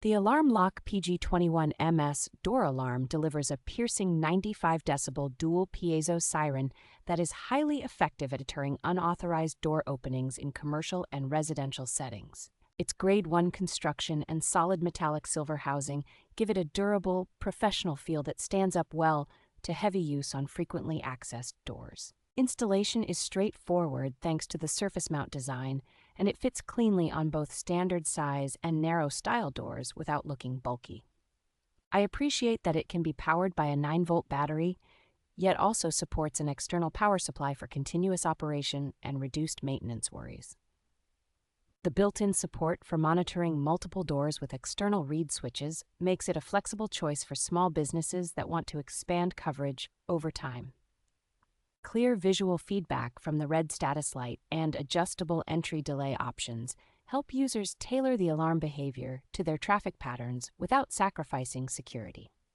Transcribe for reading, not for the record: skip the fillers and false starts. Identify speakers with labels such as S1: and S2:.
S1: The alarm lock PG21MS door alarm delivers a piercing 95 decibel dual piezo siren that is highly effective at deterring unauthorized door openings in commercial and residential settings. Its Grade 1 construction and solid metallic silver housing give it a durable, professional feel that stands up well to heavy use on frequently accessed doors. Installation is straightforward thanks to the surface mount design, and it fits cleanly on both standard size and narrow style doors without looking bulky. I appreciate that it can be powered by a 9-volt battery, yet also supports an external power supply for continuous operation and reduced maintenance worries. The built-in support for monitoring multiple doors with external reed switches makes it a flexible choice for small businesses that want to expand coverage over time. Clear visual feedback from the red status light and adjustable entry delay options help users tailor the alarm behavior to their traffic patterns without sacrificing security.